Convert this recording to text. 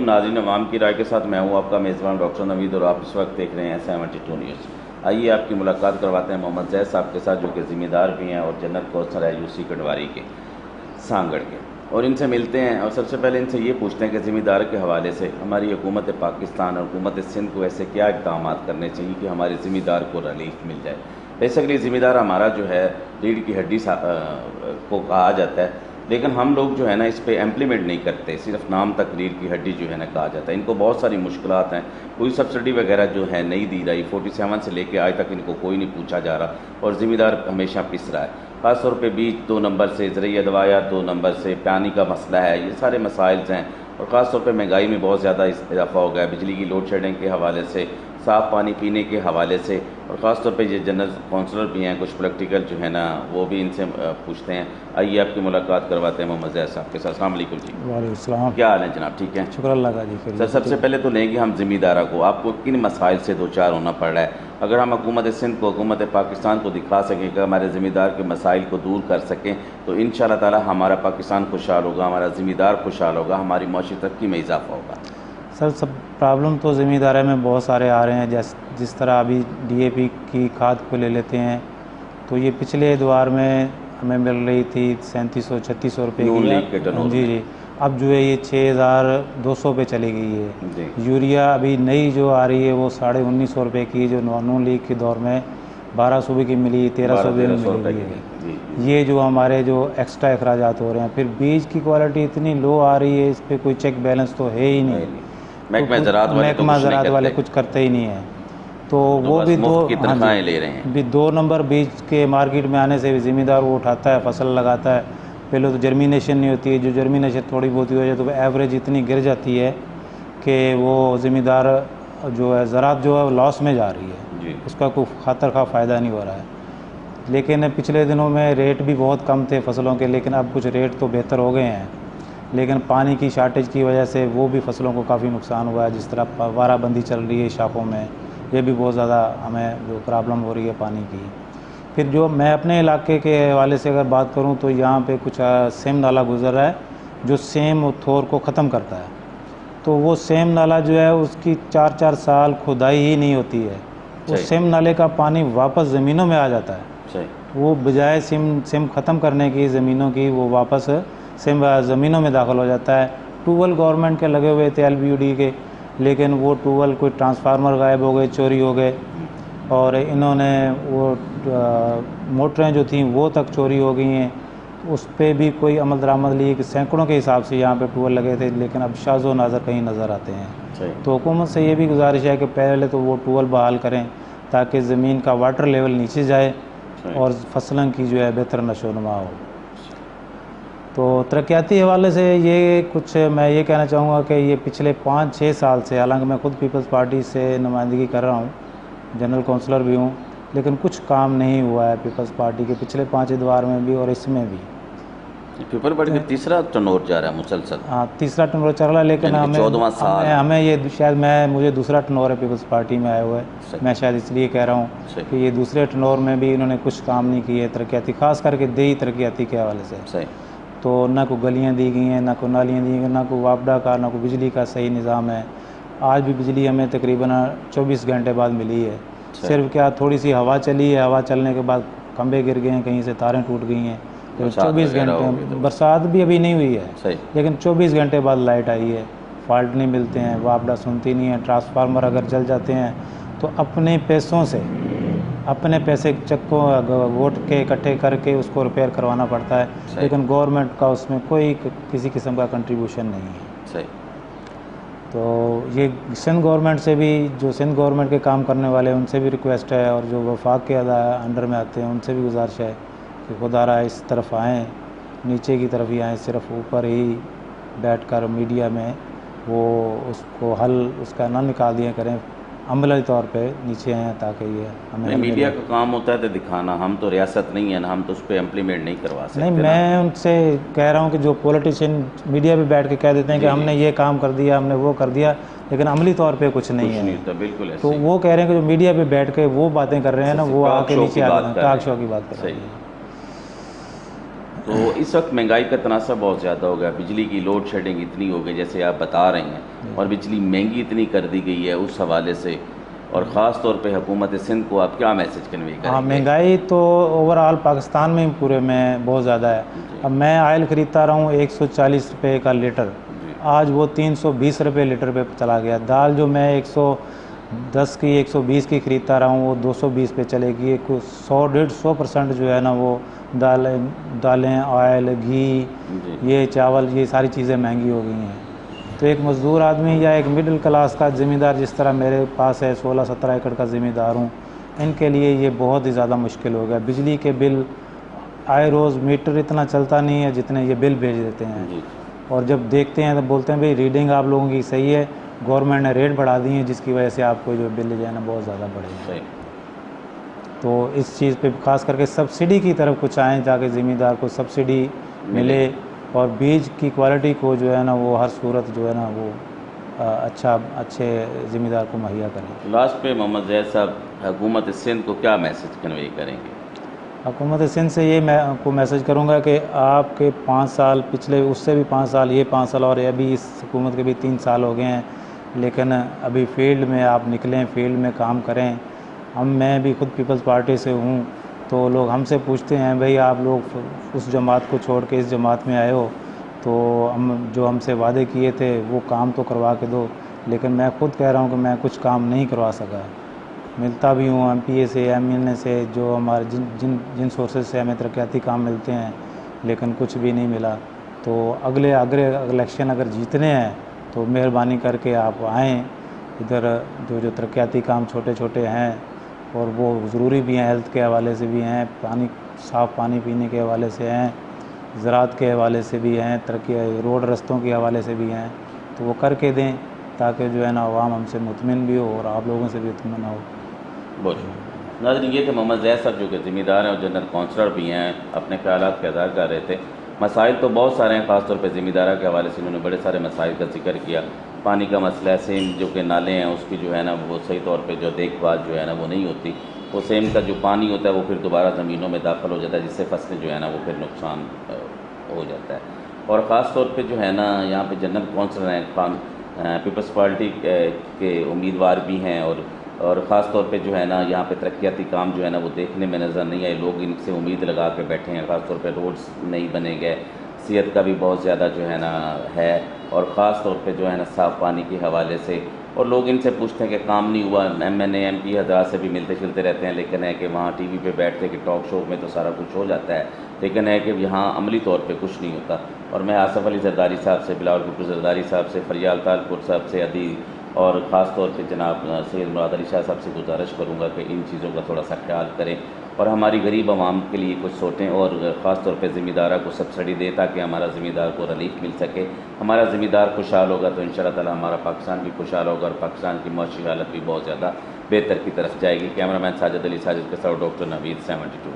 नाज़रीन, अवाम की राय के साथ मैं हूँ आपका मेज़बान डॉक्टर नवीद और आप इस वक्त देख रहे हैं 72 न्यूज़। आइए आपकी मुलाकात करवाते हैं मोहम्मद जैद साहब के साथ, जो कि ज़िम्मेदार भी हैं और जनरल कौंसलर है यूसी कटवारी के सांगड़ के, और इनसे मिलते हैं। और सबसे पहले इनसे ये पूछते हैं कि ज़िम्मेदार के हवाले से हमारी हुकूमत पाकिस्तान और हुकूमत सिंध को ऐसे क्या इक़दाम करने चाहिए कि हमारे ज़िम्मेदार को रिलीफ मिल जाए। बेसिकली ज़िम्मेदार हमारा जो है रीढ़ की हड्डी को कहा जाता है, लेकिन हम लोग जो है ना इस पर इम्प्लीमेंट नहीं करते, सिर्फ नाम तक रीढ़ की हड्डी जो है ना कहा जाता है। इनको बहुत सारी मुश्किलात हैं, कोई सब्सिडी वगैरह जो है नहीं दी रही। 47 से लेके आज तक इनको कोई नहीं पूछा जा रहा और ज़िम्मेदार हमेशा पिस रहा है। ख़ास तौर पे बीज 2 नंबर से, ज़रिया दवायात 2 नंबर से, पानी का मसला है, ये सारे मसाइल हैं। और ख़ास तौर पे महंगाई में बहुत ज़्यादा इजाफा हो गया है, बिजली की लोड शेडिंग के हवाले से, साफ़ पानी पीने के हवाले से। और ख़ास तौर पे ये जनरल कौंसलर भी हैं, कुछ प्रैक्टिकल जो है ना वो भी इनसे पूछते हैं। आइए आपकी मुलाकात करवाते हैं मोहम्मद जैद साहब के साथ। अस्सलाम वालेकुम जी। वालेकुम सलाम। क्या हाल है जनाब, ठीक है? शुक्र अल्लाह का जी। सर, सबसे पहले तो लेंगे हम ज़िम्मेदारा को, आपको किन मसाइल से दो चार होना पड़ रहा है? अगर हम हुकूमत सिंध को, हुकूमत पाकिस्तान को दिखा सकें कि हमारे ज़िम्मेदार के मसाइल को दूर कर सकें, तो इंशाअल्लाह ताला हमारा पाकिस्तान खुशहाल होगा, हमारा ज़िम्मेदार खुशहाल होगा, हमारी मौशी तरक्की में इजाफा होगा। सर, सब प्रॉब्लम तो ज़िम्मेदारी में बहुत सारे आ रहे हैं। जिस तरह अभी DAP की खाद को ले लेते हैं, तो ये पिछले एतवार में हमें मिल रही थी 3700-3600 रुपये की। जी। अब जो है ये 6200 पे चली गई है। यूरिया अभी नई जो आ रही है वो 1950 रुपये की, जो नून लीग के दौर में 1200 की मिली, 1300 में मिली है। ये जो हमारे जो एक्स्ट्रा अखराजात हो रहे हैं, फिर बीज की क्वालिटी इतनी लो आ रही है, इस पर कोई चेक बैलेंस तो है ही नहीं। महकमा ज़राअत वाले कुछ करते ही नहीं है। तो वो भी तनख्वाहें ले रहे हैं। भी 2 नंबर बीज के मार्केट में आने से भी ज़िम्मेदार वो उठाता है, फसल लगाता है। पहले तो जर्मिनेशन नहीं होती है, जो जर्मिनेशन थोड़ी बहुत हो जाए तो एवरेज इतनी गिर जाती है कि वो ज़िम्मेदार जो है ज़राअत जो है लॉस में जा रही है, उसका कोई खातर खा फ़ायदा नहीं हो रहा है। लेकिन पिछले दिनों में रेट भी बहुत कम थे फसलों के, लेकिन अब कुछ रेट तो बेहतर हो गए हैं। लेकिन पानी की शार्टेज की वजह से वो भी फसलों को काफ़ी नुकसान हुआ है। जिस तरह वाराबंदी चल रही है शाखों में, ये भी बहुत ज़्यादा हमें जो प्रॉब्लम हो रही है पानी की। फिर जो मैं अपने इलाके के हवाले से अगर बात करूं, तो यहाँ पे कुछ सेम नाला गुज़र रहा है जो सेम और थोर को ख़त्म करता है। तो वो सेम नाला जो है उसकी 4-4 साल खुदाई ही नहीं होती है, उस सेम नाले का पानी वापस ज़मीनों में आ जाता है। वो बजाय सेम ख़त्म करने की ज़मीनों की, वो वापस सेम ज़मीनों में दाखिल हो जाता है। ट्यूबवेल गवर्नमेंट के लगे हुए थे LBUD के, लेकिन वो ट्यूबवेल कोई ट्रांसफार्मर गायब हो गए, चोरी हो गए, और इन्होंने वो मोटरें जो थीं वो तक चोरी हो गई हैं। उस पर भी कोई अमल दरामद ली कि सैकड़ों के हिसाब से यहाँ पे ट्यूबवेल लगे थे, लेकिन अब शाज़ो नाज़र कहीं नज़र आते हैं। तो हुकूमत से ये भी गुजारिश है कि पहले तो वो ट्यूबवेल बहाल करें ताकि ज़मीन का वाटर लेवल नीचे जाए और फसलों की जो है बेहतर नशोनुमा हो। तो तरक्याती हवाले से ये कुछ मैं ये कहना चाहूँगा कि ये पिछले 5-6 साल से, हालांकि मैं खुद पीपल्स पार्टी से नुमाइंदगी कर रहा हूँ, जनरल कौंसलर भी हूँ, लेकिन कुछ काम नहीं हुआ है पीपल्स पार्टी के पिछले 5 एतवार में भी और इसमें भी। पीपल्स पार्टी का तीसरा टर्नओवर जा रहा है मुसलसल। हाँ, तीसरा टर्नओवर चल रहा है, लेकिन हमें ये शायद मुझे दूसरा टर्नओवर है पीपल्स पार्टी में आया हुआ है। मैं शायद इसलिए कह रहा हूँ कि ये दूसरे टर्नओवर में भी इन्होंने कुछ काम नहीं किए तरक्याती, ख़ास करके देही तरक्याती के हवाले से। तो ना कोई गलियाँ दी गई हैं, ना कोई नालियाँ दी गई, ना कोई वापडा का, ना कोई बिजली का सही निज़ाम है। आज भी बिजली हमें तकरीबन 24 घंटे बाद मिली है। सिर्फ क्या थोड़ी सी हवा चली है, हवा चलने के बाद खंभे गिर गए हैं, कहीं से तारें टूट गई हैं। तो 24 घंटे, बरसात भी अभी नहीं हुई है, लेकिन 24 घंटे बाद लाइट आई है। फॉल्ट नहीं मिलते हैं, वापडा सुनती नहीं है। ट्रांसफार्मर अगर जल जाते हैं तो अपने पैसों से, अपने पैसे चक्कों वोट के इकट्ठे करके उसको रिपेयर करवाना पड़ता है, लेकिन गवर्नमेंट का उसमें कोई किसी किस्म का कंट्रीब्यूशन नहीं है। तो ये सिंध गवर्नमेंट से भी, जो सिंध गवर्नमेंट के काम करने वाले हैं उनसे भी रिक्वेस्ट है, और जो वफाक के अंडर में आते हैं उनसे भी गुजारिश है कि खुदारा इस तरफ आएँ, नीचे की तरफ ही आएँ। सिर्फ ऊपर ही बैठकर मीडिया में वो उसको हल उसका ना निकाल दिया करें, अमली तौर पे नीचे आए, ताकि ये हमें मीडिया का काम होता है तो दिखाना। हम तो रियासत नहीं है ना, हम तो उस पर इम्प्लीमेंट नहीं करवा सकते। नहीं, मैं उनसे कह रहा हूँ कि जो पॉलिटिशियन मीडिया पे बैठ के कह देते हैं कि हमने ये काम कर दिया, हमने वो कर दिया, लेकिन अमली तौर पे कुछ नहीं है। बिल्कुल तो वो कह रहे हैं कि जो मीडिया पे बैठ के वो बातें कर रहे हैं ना, वो आके नीचे आ टॉक शो की बात कर रहे हैं। तो इस वक्त महंगाई का तनासब बहुत ज़्यादा हो गया, बिजली की लोड शेडिंग इतनी हो गई जैसे आप बता रहे हैं, और बिजली महंगी इतनी कर दी गई है उस हवाले से, और ख़ास तौर पे हुकूमत सिंध को आप क्या मैसेज कन्वे हाँ, करेंगे? महंगाई तो ओवरऑल पाकिस्तान में पूरे में बहुत ज़्यादा है। जी। अब मैं ऑयल ख़रीदता रहा हूँ 140 रुपये का लीटर, जी। आज वो 320 रुपये लीटर पे चला गया। दाल जो मैं 110 की 120 की ख़रीदता रहा हूँ वो 220 पे चलेगी। कुछ 100-150% जो है ना वो दालें, ऑयल, घी, जी। ये चावल, ये सारी चीज़ें महंगी हो गई हैं। तो एक मज़दूर आदमी या एक मिडिल क्लास का ज़मींदार, जिस तरह मेरे पास है 16-17 एकड़ का ज़मींदार हूँ, इनके लिए ये बहुत ही ज़्यादा मुश्किल हो गया। बिजली के बिल आए रोज़, मीटर इतना चलता नहीं है जितने ये बिल भेज देते हैं। जी। और जब देखते हैं तो बोलते हैं भाई रीडिंग आप लोगों की सही है, गवर्नमेंट ने रेट बढ़ा दी है जिसकी वजह से आपको जो बिल जो है ना बहुत ज़्यादा बढ़े हैं। तो इस चीज़ पे खास करके सब्सिडी की तरफ कुछ आएँ ताकि ज़मींदार को सब्सिडी मिले और बीज की क्वालिटी को जो है ना वो हर सूरत जो है ना वो अच्छे ज़मींदार को मुहैया करें। लास्ट पे मोहम्मद जैद साहब, हुकूमत सिंध को क्या मैसेज कन्वे करेंगे? हुकूमत सिंध से ये मैं आपको मैसेज करूँगा कि आपके 5 साल पिछले, उससे भी 5 साल, ये 5 साल और अभी इस हुकूमत के भी 3 साल हो गए हैं, लेकिन अभी फील्ड में आप निकलें, फील्ड में काम करें। मैं भी खुद पीपल्स पार्टी से हूँ, तो लोग हमसे पूछते हैं भाई आप लोग उस जमात को छोड़ के इस जमात में आए हो, तो हम जो हमसे वादे किए थे वो काम तो करवा के दो। लेकिन मैं खुद कह रहा हूँ कि मैं कुछ काम नहीं करवा सका। मिलता भी हूँ MPA से, MNA से, जो हमारे जिन सोर्सेज से हमें तरक्याती काम मिलते हैं, लेकिन कुछ भी नहीं मिला। तो अगले इलेक्शन अगर जीतने हैं तो मेहरबानी करके आप आएँ इधर। जो तरक्याती काम छोटे छोटे हैं और वो ज़रूरी भी हैं, हेल्थ के हवाले से भी हैं, साफ़ पानी पीने के हवाले से हैं, ज़राअत के हवाले से भी हैं, रोड रस्तों के हवाले से भी हैं, तो वो करके दें ताकि जो है ना आवाम हमसे मुतमिन भी हो और आप लोगों से भी मुतमिन हो। बहुत नाज़रीन, ये थे मोहम्मद जैद साहब जो कि ज़िम्मेदार हैं और जनरल काउंसलर भी हैं, अपने ख्यालात का इज़हार कर रहे थे। मसाइल तो बहुत सारे हैं, ख़ासतौर पर ज़िम्मेदार के हवाले से उन्होंने बड़े सारे मसाइल का जिक्र किया। पानी का मसला है, सेम जो कि नाले हैं उसकी जो है ना वो सही तौर पे जो देखभाल जो है ना वो नहीं होती। वो सेम का जो पानी होता है वो फिर दोबारा ज़मीनों में दाखिल हो जाता है, जिससे फसलें जो है ना वो फिर नुकसान हो जाता है। और ख़ास तौर पे जो है ना यहाँ पे जनरल काउंसलर हैं, पीपल्स पार्टी के उम्मीदवार भी हैं, और ख़ास तौर पे जो है ना यहाँ पे तरक्याती काम जो है ना वो देखने में नज़र नहीं आए। लोग इनसे उम्मीद लगा के बैठे हैं, ख़ास तौर पे रोड्स नहीं बने गए, सेहत का भी बहुत ज़्यादा जो है ना है, और ख़ास तौर पे जो है ना साफ़ पानी के हवाले से। और लोग इनसे पूछते हैं कि काम नहीं हुआ। MNA MP हज़रात से भी मिलते जुलते रहते हैं, लेकिन है कि वहाँ TV पे बैठते कि टॉक शो में तो सारा कुछ हो जाता है, लेकिन है कि यहाँ अमली तौर पे कुछ नहीं होता। और मैं आसफ़ अली ज़रदारी साहब से, बिलावल भुट्टो ज़रदारी साहब से, फरियाल तालपुर साहब से, अदी और ख़ास तौर पे जनाब सैयद मुराद अली शाह साहब से गुजारिश करूँगा कि इन चीज़ों का थोड़ा सा ख्याल करें और हमारी गरीब आवाम के लिए कुछ सोचें, और ख़ास तौर पे ज़िम्मेदार को सब्सिडी दें ताकि हमारा ज़िम्मेदार को रिलीफ मिल सके। हमारा ज़िम्मेदार खुशहाल होगा तो इंशाअल्लाह ताला हमारा पाकिस्तान भी खुशहाल होगा और पाकिस्तान की मौशी हालत भी बहुत ज़्यादा बेहतर की तरफ जाएगी। कैमरामैन साजिद अली साजिद के साथ डॉक्टर नवीद 72।